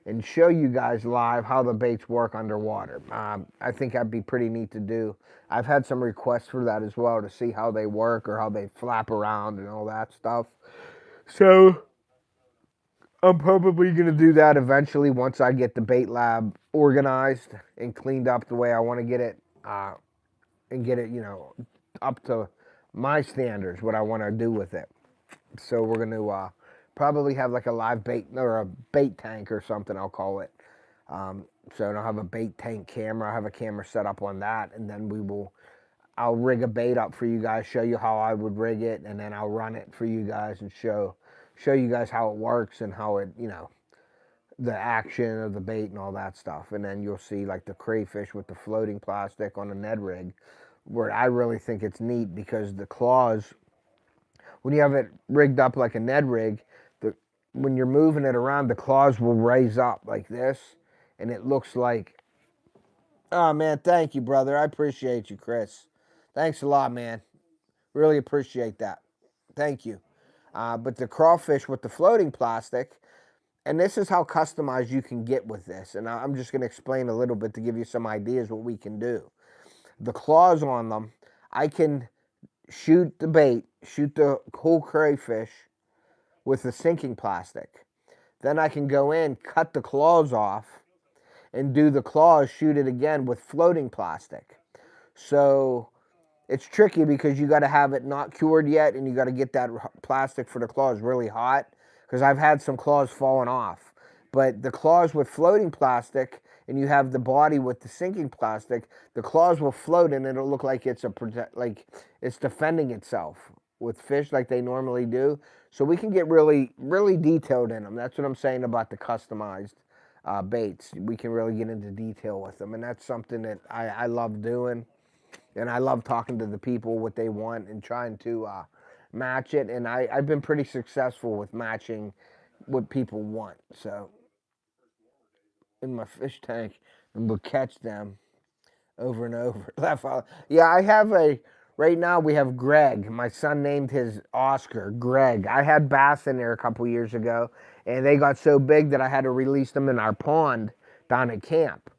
and show you guys live how the baits work underwater. I think that'd be pretty neat to do. I've had some requests for that as well, to see how they work or how they flap around and all that stuff. So I'm probably going to do that eventually once I get the bait lab organized and cleaned up the way I want to get it, and get it, up to my standards, what I want to do with it. So we're going to probably have like a live bait or a bait tank or something, I'll call it. So I'll have a bait tank camera. I have a camera set up on that, and then I'll rig a bait up for you guys, show you how I would rig it, and then I'll run it for you guys and show you guys how it works and how it, the action of the bait and all that stuff. And then you'll see like the crayfish with the floating plastic on a Ned rig, where I really think it's neat because the claws, when you have it rigged up like a Ned rig, when you're moving it around, the claws will raise up like this, and it looks like, oh man, thank you, brother. I appreciate you, Chris. Thanks a lot, man. Really appreciate that. Thank you. But the crawfish with the floating plastic, and this is how customized you can get with this. And I'm just going to explain a little bit to give you some ideas what we can do. The claws on them, I can shoot the bait, shoot the whole crayfish with the sinking plastic. Then I can go in, cut the claws off, and do the claws, shoot it again with floating plastic. So it's tricky because you got to have it not cured yet, and you got to get that plastic for the claws really hot, because I've had some claws falling off. But the claws with floating plastic, and you have the body with the sinking plastic, the claws will float, and it'll look like it's it's defending itself with fish like they normally do. So we can get really, really detailed in them. That's what I'm saying about the customized baits. We can really get into detail with them, and that's something that I love doing. And I love talking to the people what they want and trying to match it. And I've been pretty successful with matching what people want. So in my fish tank, and we'll catch them over and over. Yeah, right now we have Greg. My son named his Oscar Greg. I had bass in there a couple years ago, and they got so big that I had to release them in our pond down at camp.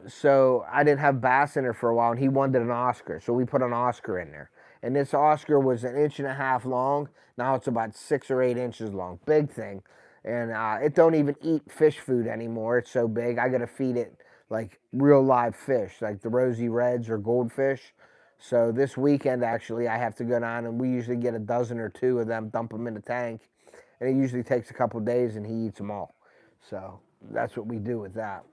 So I didn't have bass in there for a while, and he wanted an Oscar, so we put an Oscar in there. And this Oscar was 1.5 inches long. Now it's about 6 or 8 inches long. Big thing. And it don't even eat fish food anymore. It's so big. I got to feed it like real live fish, like the rosy reds or goldfish. So this weekend, actually, I have to go down, and we usually get a dozen or two of them, dump them in the tank. And it usually takes a couple days, and he eats them all. So that's what we do with that.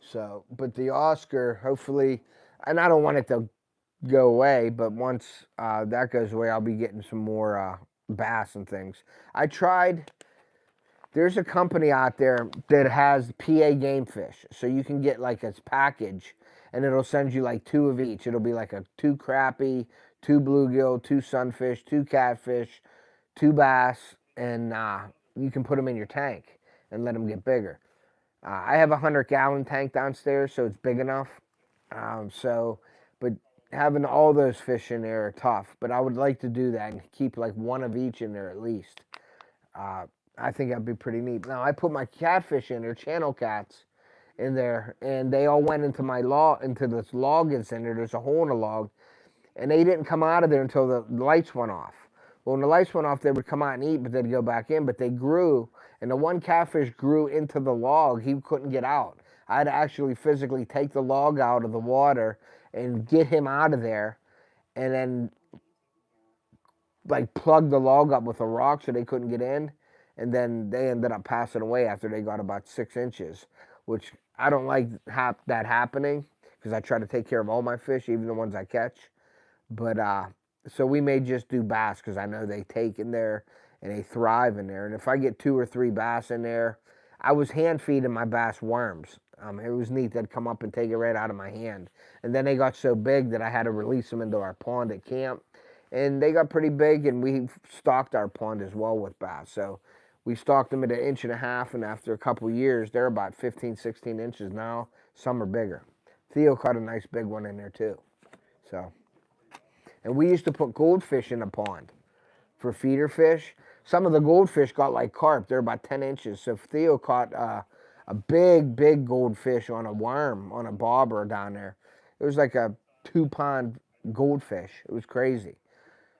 So, but the Oscar, hopefully, and I don't want it to go away, but once that goes away, I'll be getting some more bass and things. There's a company out there that has PA game fish. So you can get like a package, and it'll send you like 2 of each. It'll be like 2 crappie, 2 bluegill, 2 sunfish, 2 catfish, 2 bass, and you can put them in your tank and let them get bigger. I have a 100-gallon tank downstairs, so it's big enough. But having all those fish in there are tough. But I would like to do that and keep like 1 of each in there at least. I think that'd be pretty neat. Now, I put my catfish in there, channel cats, in there, and they all went into into this log that's in there. There's a hole in the log, and they didn't come out of there until the lights went off. Well, when the lights went off, they would come out and eat, but they'd go back in. But they grew, and the one catfish grew into the log. He couldn't get out. I had to actually physically take the log out of the water and get him out of there. And then like plugged the log up with a rock so they couldn't get in, and then they ended up passing away after they got about 6 inches, which I don't like that happening because I try to take care of all my fish, even the ones I catch. But so we may just do bass because I know they take in there and they thrive in there. And if I get 2 or 3 bass in there, I was hand feeding my bass worms. It was neat. They'd come up and take it right out of my hand. And then they got so big that I had to release them into our pond at camp. And they got pretty big, and we stocked our pond as well with bass. So we stocked them at 1.5 inches, and after a couple years, they're about 15, 16 inches now. Some are bigger. Theo caught a nice big one in there too. So, and we used to put goldfish in the pond for feeder fish. Some of the goldfish got like carp. They're about 10 inches. So Theo caught a big goldfish on a worm, on a bobber down there. It was like a 2-pound goldfish. It was crazy.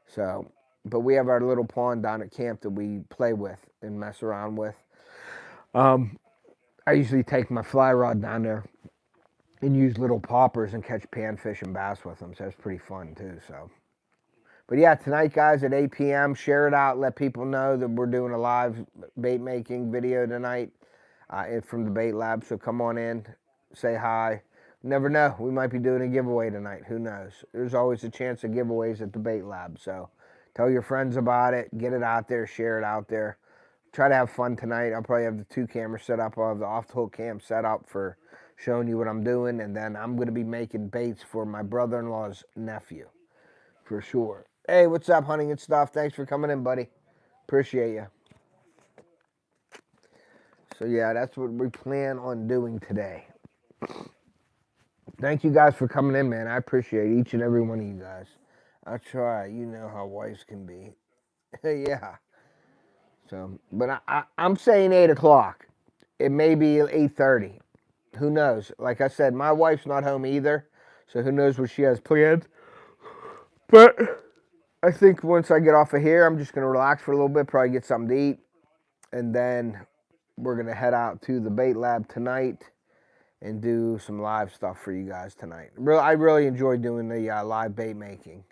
So, but we have our little pond down at camp that we play with and mess around with. I usually take my fly rod down there and use little poppers and catch panfish and bass with them. So it's pretty fun too. So, but yeah, tonight, guys, at 8 p.m., share it out. Let people know that we're doing a live bait making video tonight from the bait lab. So come on in, say hi. Never know. We might be doing a giveaway tonight. Who knows? There's always a chance of giveaways at the bait lab. So tell your friends about it. Get it out there. Share it out there. Try to have fun tonight. I'll probably have the 2 cameras set up. I'll have the off the hook cam set up for showing you what I'm doing. And then I'm going to be making baits for my brother-in-law's nephew for sure. Hey, what's up, Hunting and Stuff? Thanks for coming in, buddy. Appreciate you. So yeah, that's what we plan on doing today. Thank you guys for coming in, man. I appreciate each and every one of you guys. I'll try. You know how wives can be. Yeah. So, but I'm saying 8 o'clock. It may be 8:30. Who knows? Like I said, my wife's not home either. So who knows what she has planned. But I think once I get off of here, I'm just going to relax for a little bit, probably get something to eat. And then we're going to head out to the bait lab tonight and do some live stuff for you guys tonight. I really enjoy doing the live bait making.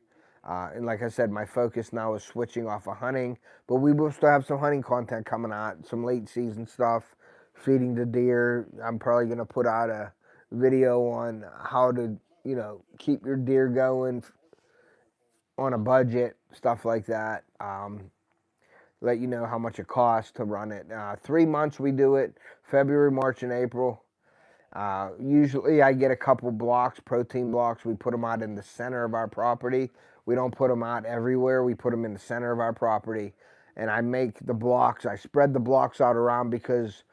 And like I said, my focus now is switching off of hunting. But we will still have some hunting content coming out, some late season stuff, feeding the deer. I'm probably going to put out a video on how to, keep your deer going on a budget, stuff like that. Let you know how much it costs to run it. 3 months we do it, February, March, and April. Usually I get a couple blocks, protein blocks. We put them out in the center of our property. We don't put them out everywhere. We put them in the center of our property. And I make the blocks. I spread the blocks out around because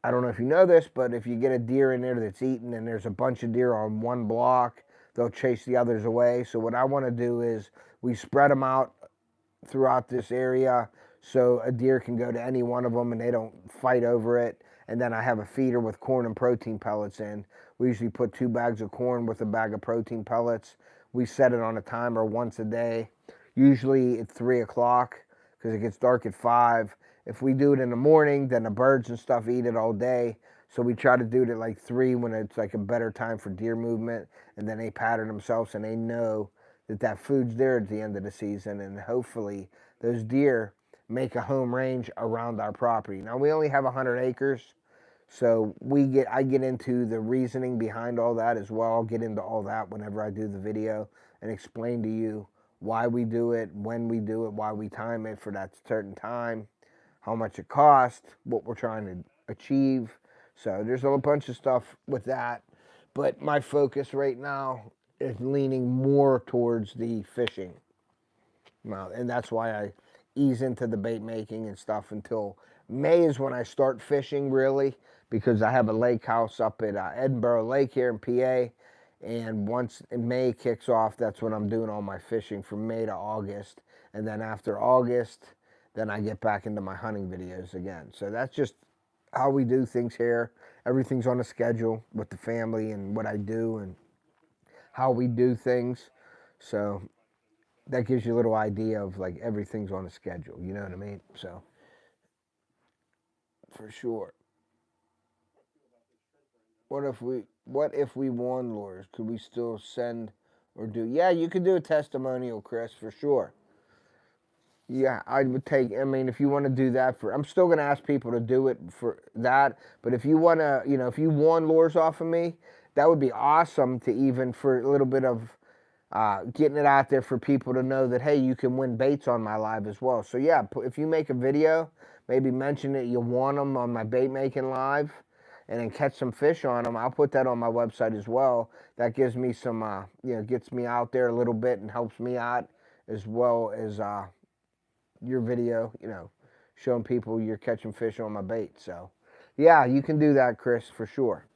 I don't know if you know this, but if you get a deer in there that's eaten and there's a bunch of deer on one block, they'll chase the others away. So what I want to do is we spread them out throughout this area so a deer can go to any one of them and they don't fight over it. And then I have a feeder with corn and protein pellets in. We usually put 2 bags of corn with a bag of protein pellets. We set it on a timer once a day, usually at 3 o'clock because it gets dark at 5. If we do it in the morning, then the birds and stuff eat it all day. So we try to do it at like 3 when it's like a better time for deer movement. And then they pattern themselves and they know that food's there at the end of the season. And hopefully those deer make a home range around our property. Now we only have 100 acres. So I get into the reasoning behind all that as well. I'll get into all that whenever I do the video and explain to you why we do it, when we do it, why we time it for that certain time, how much it costs, what we're trying to achieve. So there's a bunch of stuff with that. But my focus right now is leaning more towards the fishing. And that's why I ease into the bait making and stuff until May is when I start fishing really, because I have a lake house up at Edinburgh Lake here in PA. And once May kicks off, that's when I'm doing all my fishing from May to August. And then after August, then I get back into my hunting videos again. So that's just how we do things here. Everything's on a schedule with the family and what I do and how we do things. So that gives you a little idea of like everything's on a schedule. You know what I mean? So for sure. What if we won lures? Could we still send or do? Yeah, you could do a testimonial, Chris, for sure. Yeah, I would take, I mean, if you want to do that I'm still going to ask people to do it for that. But if you want to, you know, if you won lures off of me, that would be awesome to even for a little bit of getting it out there for people to know that, hey, you can win baits on my live as well. So yeah, if you make a video, maybe mention that you won them on my bait making live and then catch some fish on them. I'll put that on my website as well. That gives me some, you know, gets me out there a little bit and helps me out as well as your video, you know, showing people you're catching fish on my bait. So yeah, you can do that, Chris, for sure.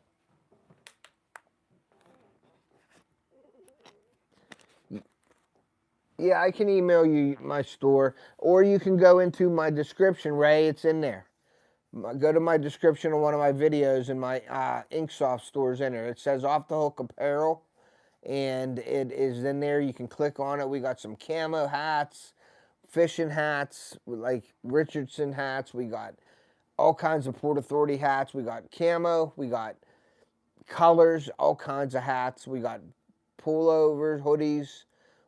Yeah, I can email you my store, or you can go into my description, Ray. It's in there. Go to my description of one of my videos, and my Inksoft store's in there. It says Off the Hook Apparel, and it is in there. You can click on it. We got some camo hats, fishing hats, like Richardson hats. We got all kinds of Port Authority hats. We got camo. We got colors, all kinds of hats. We got pullovers, hoodies.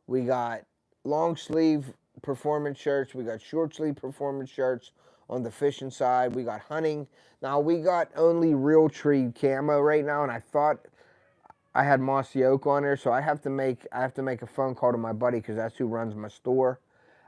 We got long sleeve performance shirts. We got short sleeve performance shirts on the fishing side. We got hunting. Now we got only Realtree camo right now, and I thought I had mossy oak on there, so I have to make a phone call to my buddy because that's who runs my store.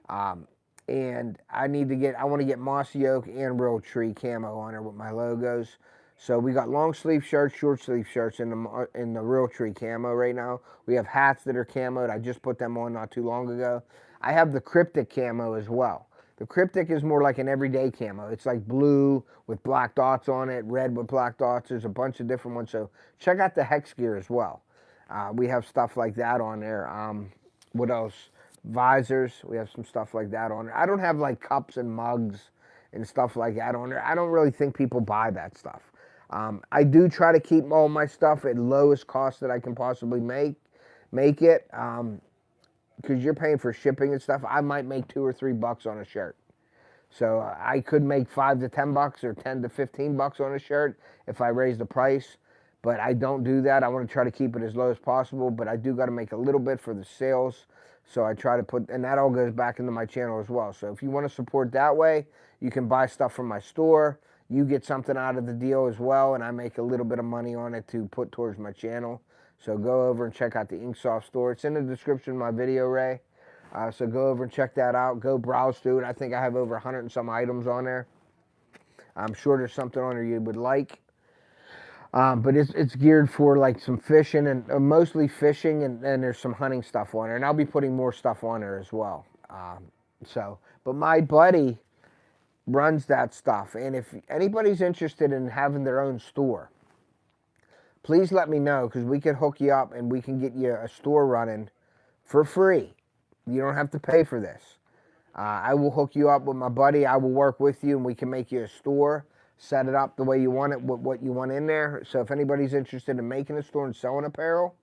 And I want to get mossy oak and Realtree camo on there with my logos. So we got long sleeve shirts, short sleeve shirts in the Realtree camo right now. We have hats that are camoed. I just put them on not too long ago. I have the cryptic camo as well. The cryptic is more like an everyday camo. It's like blue with black dots on it, red with black dots. There's a bunch of different ones. So check out the Hex gear as well. We have stuff like that on there. What else? Visors. We have some stuff like that on there. I don't have like cups and mugs and stuff like that on there. I don't really think people buy that stuff. I do try to keep all my stuff at lowest cost that I can possibly make it. Because you're paying for shipping and stuff. I might make $2 or $3 on a shirt. So I could make $5 to $10 or $10 to $15 on a shirt if I raise the price. But I don't do that. I want to try to keep it as low as possible. But I do got to make a little bit for the sales. So I try to put, and that all goes back into my channel as well. So if you want to support that way, you can buy stuff from my store. You get something out of the deal as well, and I make a little bit of money on it to put towards my channel. So go over and check out the Inksoft store. It's in the description of my video, Ray. So go over and check that out. Go browse through it. I think I have over 100 and some items on there. I'm sure there's something on there you would like. But it's geared for like some fishing and mostly fishing, and there's some hunting stuff on there. And I'll be putting more stuff on there as well. But my buddy runs that stuff. And if anybody's interested in having their own store, please let me know, because we can hook you up and we can get you a store running for free. You don't have to pay for this. I will hook you up with my buddy. I will work with you, and we can make you a store, set it up the way you want it, with what you want in there. So if anybody's interested in making a store and selling apparel,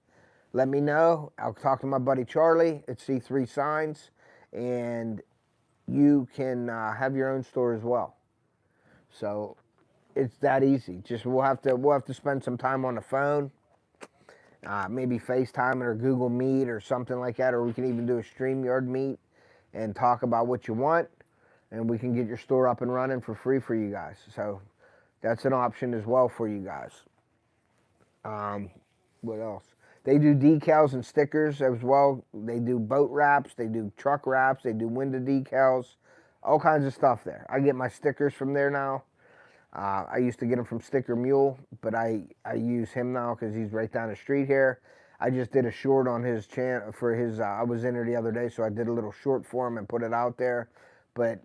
let me know. I'll talk to my buddy Charlie at C3 Signs, and you can have your own store as well. So it's that easy. Just we'll have to spend some time on the phone, maybe FaceTime or Google Meet or something like that, or we can even do a StreamYard meet and talk about what you want, and we can get your store up and running for free for you guys. So that's an option as well for you guys. What else? They do decals and stickers as well. They do boat wraps. They do truck wraps. They do window decals. All kinds of stuff there. I get my stickers from there now. I used to get them from Sticker Mule, but I use him now because he's right down the street here. I just did a short on his channel for his, I was in there the other day, so I did a little short for him and put it out there. But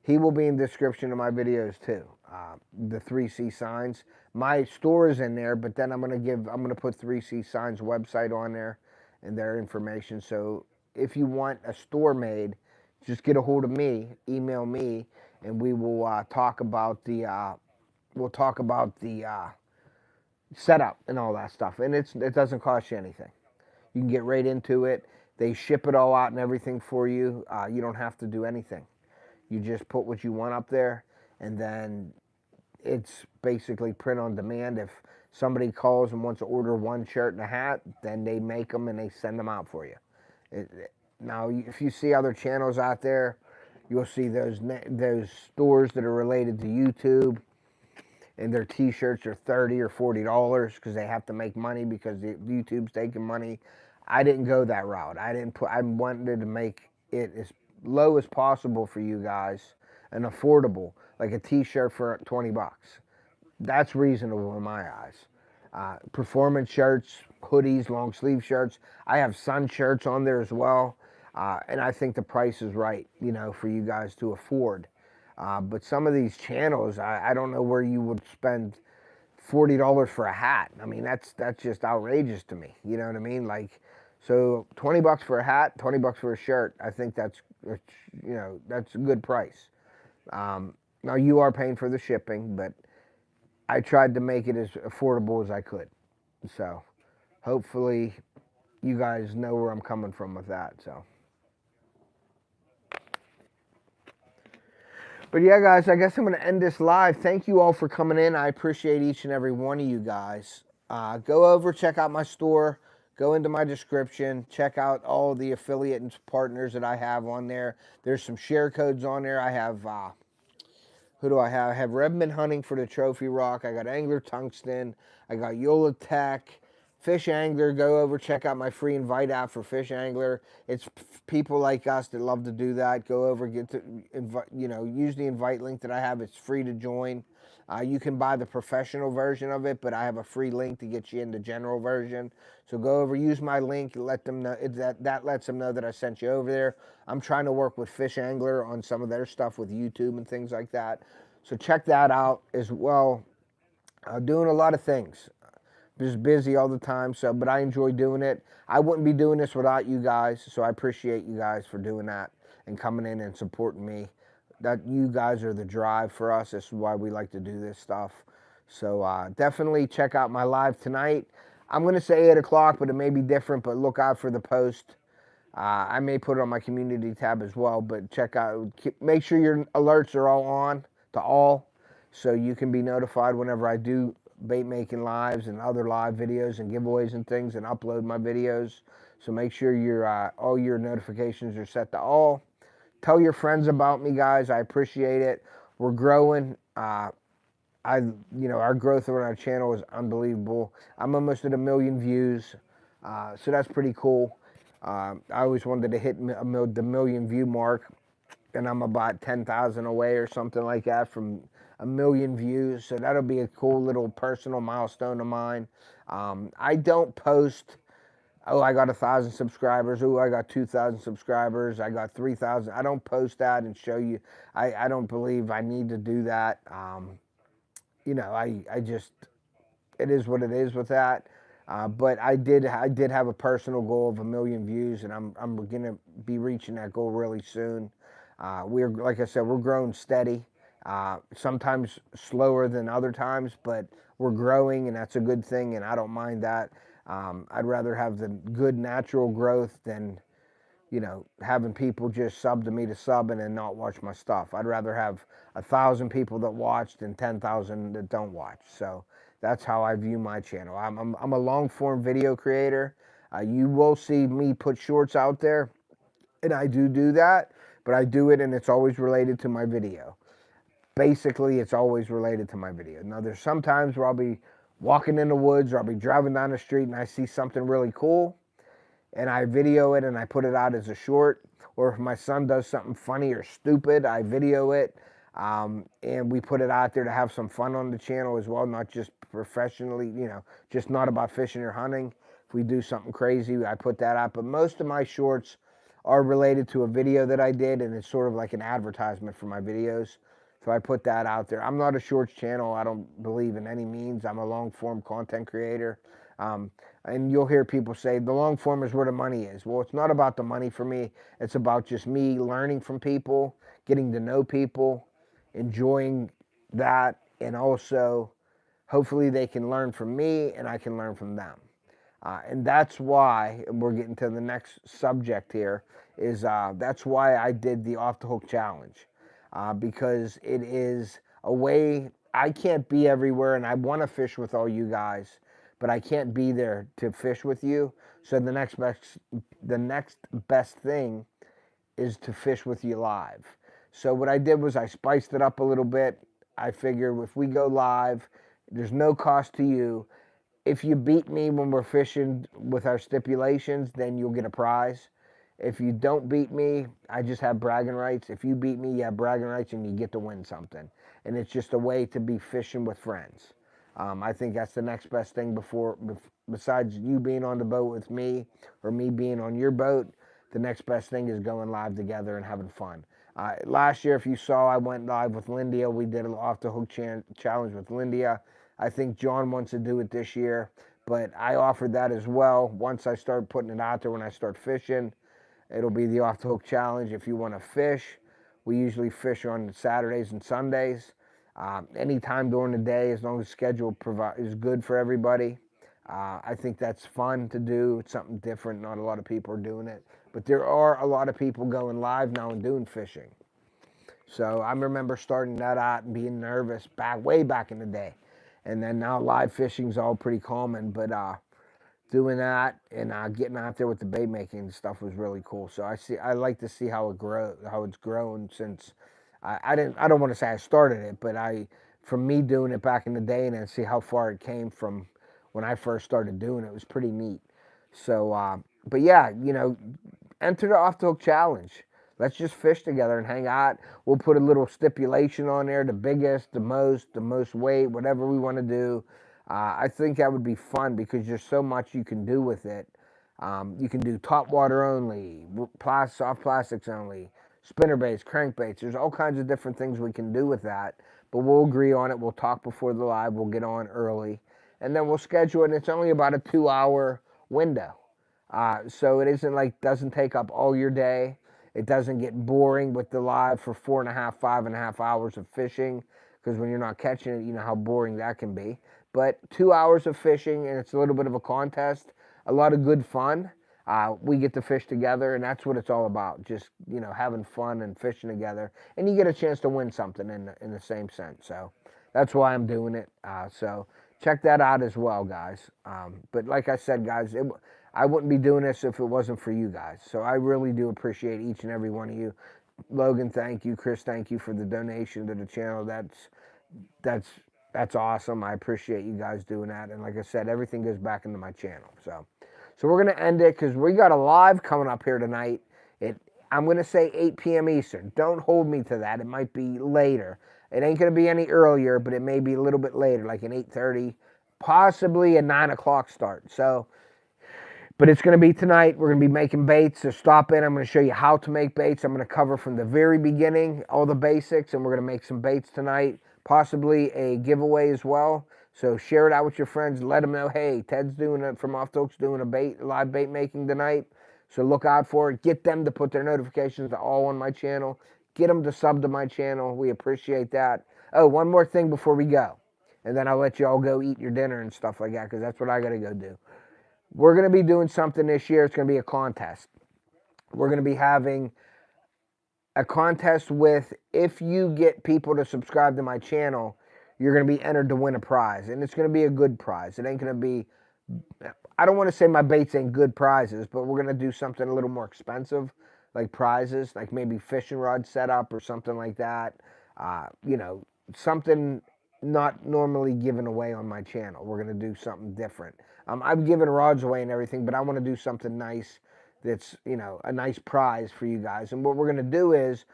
he will be in the description of my videos too. The 3C Signs. My store is in there, but then I'm gonna put 3C Signs website on there and their information. So if you want a store made, just get a hold of me, email me, and we will talk about the setup and all that stuff. And it doesn't cost you anything. You can get right into it. They ship it all out and everything for you. You don't have to do anything. You just put what you want up there, and then it's basically print on demand. If somebody calls and wants to order one shirt and a hat, then they make them and they send them out for you. Now, if you see other channels out there, you'll see those stores that are related to YouTube, and their t-shirts are $30 or $40 because they have to make money because YouTube's taking money. I didn't go that route. I wanted to make it as low as possible for you guys and affordable, like a t-shirt for 20 bucks. That's reasonable in my eyes. Performance shirts, hoodies, long sleeve shirts. I have sun shirts on there as well. And I think the price is right, for you guys to afford. But some of these channels, I don't know where you would spend $40 for a hat. I mean, that's just outrageous to me. You know what I mean? Like, so 20 bucks for a hat, 20 bucks for a shirt. I think that's a good price. Now you are paying for the shipping, but I tried to make it as affordable as I could. So hopefully you guys know where I'm coming from with that. So. But yeah, guys, I guess I'm going to end this live. Thank you all for coming in. I appreciate each and every one of you guys. Go over, check out my store. Go into my description. Check out all the affiliate and partners that I have on there. There's some share codes on there. I have, who do I have? I have Redmond Hunting for the Trophy Rock. I got Angler Tungsten. I got Yola Tech. FishAngler, go over, check out my free invite app for FishAngler. It's people like us that love to do that. Go over, get to invite, use the invite link that I have. It's free to join. You can buy the professional version of it, but I have a free link to get you in the general version. So go over, use my link, let them know that lets them know that I sent you over there. I'm trying to work with FishAngler on some of their stuff with YouTube and things like that. So check that out as well. Doing a lot of things. Just busy all the time, but I enjoy doing it. I wouldn't be doing this without you guys, so I appreciate you guys for doing that and coming in and supporting me. That you guys are the drive for us. This is why we like to do this stuff. So definitely check out my live tonight. I'm going to say 8 o'clock, but it may be different, but look out for the post. I may put it on my community tab as well, but check out, make sure your alerts are all on to all, so you can be notified whenever I do bait making lives and other live videos and giveaways and things, and upload my videos. So make sure your all your notifications are set to all. Tell your friends about me, guys. I appreciate it. We're growing. Our growth on our channel is unbelievable. I'm almost at 1 million views, so that's pretty cool. I always wanted to hit the 1 million view mark, and I'm about 10,000 away or something like that from 1 million views. So that'll be a cool little personal milestone of mine. I don't post, oh, I got 1,000 subscribers. Oh, I got 2,000 subscribers. I got 3,000. I don't post that and show you. I don't believe I need to do that. I just, it is what it is with that. But I did have a personal goal of 1 million views, and I'm gonna be reaching that goal really soon. We're, like I said, we're growing steady. Sometimes slower than other times, but we're growing, and that's a good thing, and I don't mind that. I'd rather have the good natural growth than, having people just sub to me to sub and then not watch my stuff. I'd rather have 1,000 people that watch than 10,000 that don't watch. So that's how I view my channel. I'm a long form video creator. You will see me put shorts out there, and I do that, but I do it and it's always related to my video. Basically, it's always related to my video. Now, there's some times where I'll be walking in the woods, or I'll be driving down the street and I see something really cool, and I video it and I put it out as a short. Or if my son does something funny or stupid, I video it, and we put it out there to have some fun on the channel as well, not just professionally, just not about fishing or hunting. If we do something crazy, I put that out. But most of my shorts are related to a video that I did, and it's sort of like an advertisement for my videos. So I put that out there. I'm not a shorts channel. I don't believe in any means. I'm a long form content creator. And you'll hear people say the long form is where the money is. Well, it's not about the money for me. It's about just me learning from people, getting to know people, enjoying that, and also hopefully they can learn from me and I can learn from them. And that's why, and we're getting to the next subject here, is that's why I did the Off the Hook Challenge. Because it is a way, I can't be everywhere, and I want to fish with all you guys, but I can't be there to fish with you. So the next best thing is to fish with you live. So what I did was I spiced it up a little bit. I figure if we go live, there's no cost to you. If you beat me when we're fishing with our stipulations, then you'll get a prize. If you don't beat me, I just have bragging rights. If you beat me, you have bragging rights and you get to win something. And it's just a way to be fishing with friends. I think that's the next best thing besides you being on the boat with me or me being on your boat. The next best thing is going live together and having fun. Last year, if you saw, I went live with Lindia. We did an off the hook challenge with Lindia. I think John wants to do it this year, but I offered that as well. Once I start putting it out there, when I start fishing, it'll be the off the hook challenge. If you want to fish, we usually fish on Saturdays and Sundays. Anytime during the day, as long as the schedule is good for everybody. I think that's fun to do. It's something different. Not a lot of people are doing it. But there are a lot of people going live now and doing fishing. So I remember starting that out and being nervous way back in the day. And then now live fishing's all pretty common. But doing that and getting out there with the bait making and stuff was really cool. So I like to see how it's grown since I don't want to say I started it, but from me doing it back in the day and then see how far it came from when I first started doing it. It was pretty neat. So but yeah, enter the off the hook challenge. Let's just fish together and hang out. We'll put a little stipulation on there, the biggest, the most weight, whatever we want to do. I think that would be fun because there's so much you can do with it. You can do top water only, soft plastics only, spinner baits, crankbaits. There's all kinds of different things we can do with that. But we'll agree on it. We'll talk before the live. We'll get on early. And then we'll schedule it. And it's only about a 2-hour window. So it isn't doesn't take up all your day. It doesn't get boring with the live for 4.5, 5.5 hours of fishing. Because when you're not catching it, you know how boring that can be. But 2 hours of fishing, and it's a little bit of a contest. A lot of good fun. We get to fish together, and that's what it's all about. Just, having fun and fishing together. And you get a chance to win something in the same sense. So that's why I'm doing it. So check that out as well, guys. But like I said, guys, I wouldn't be doing this if it wasn't for you guys. So I really do appreciate each and every one of you. Logan, thank you. Chris, thank you for the donation to the channel. That's awesome. I appreciate you guys doing that. And like I said, everything goes back into my channel. So we're going to end it because we got a live coming up here tonight. I'm going to say 8 p.m. Eastern. Don't hold me to that. It might be later. It ain't going to be any earlier, but it may be a little bit later, like an 8:30, possibly a 9 o'clock start. But it's going to be tonight. We're going to be making baits. So stop in. I'm going to show you how to make baits. I'm going to cover from the very beginning, all the basics, and we're going to make some baits tonight. Possibly a giveaway as well. So share it out with your friends. Let them know, hey, Ted's doing it from Off the Hooks, doing a live bait making tonight. So look out for it. Get them to put their notifications to all on my channel. Get them to sub to my channel. We appreciate that. Oh, one more thing before we go. And then I'll let you all go eat your dinner and stuff like that because that's what I got to go do. We're going to be doing something this year. It's going to be a contest. We're going to be having a contest with, if you get people to subscribe to my channel, you're going to be entered to win a prize. And it's going to be a good prize. It ain't going to be, I don't want to say my baits ain't good prizes, but we're going to do something a little more expensive, like prizes, like maybe fishing rod setup or something like that. Something not normally given away on my channel. We're going to do something different. I've given rods away and everything, but I want to do something nice that's, a nice prize for you guys. And what we're going to do is,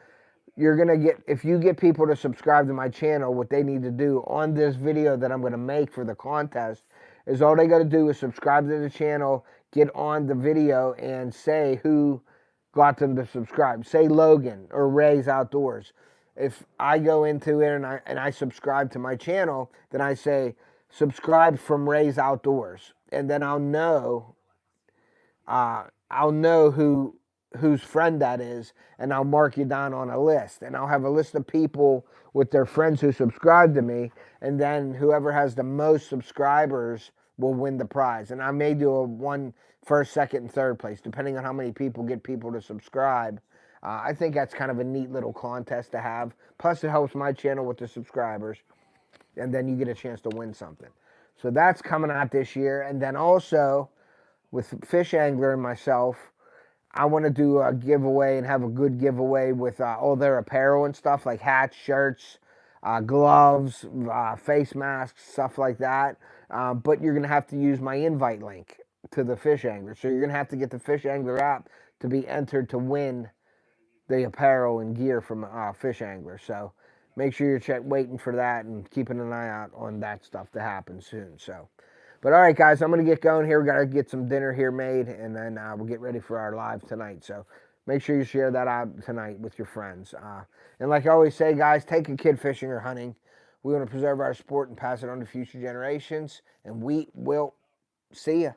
you're going to get, if you get people to subscribe to my channel, what they need to do on this video that I'm going to make for the contest is all they got to do is subscribe to the channel, get on the video, and say who got them to subscribe. Say Logan or Ray's Outdoors. If I go into it and I subscribe to my channel, then I say, subscribe from Ray's Outdoors. And then I'll know whose friend that is, and I'll mark you down on a list. And I'll have a list of people with their friends who subscribe to me, and then whoever has the most subscribers will win the prize. And I may do a one first, second, and third place, depending on how many people get people to subscribe. I think that's kind of a neat little contest to have. Plus, it helps my channel with the subscribers, and then you get a chance to win something. So that's coming out this year. And then also, with FishAngler and myself, I want to do a giveaway and have a good giveaway with all their apparel and stuff like hats, shirts, gloves, face masks, stuff like that. But you're going to have to use my invite link to the FishAngler. So you're going to have to get the FishAngler app to be entered to win the apparel and gear from FishAngler. So make sure you're waiting for that and keeping an eye out on that stuff to happen soon. So, but all right, guys, I'm going to get going here. We got to get some dinner here made, and then we'll get ready for our live tonight. So make sure you share that out tonight with your friends. And like I always say, guys, take a kid fishing or hunting. We want to preserve our sport and pass it on to future generations. And we will see you.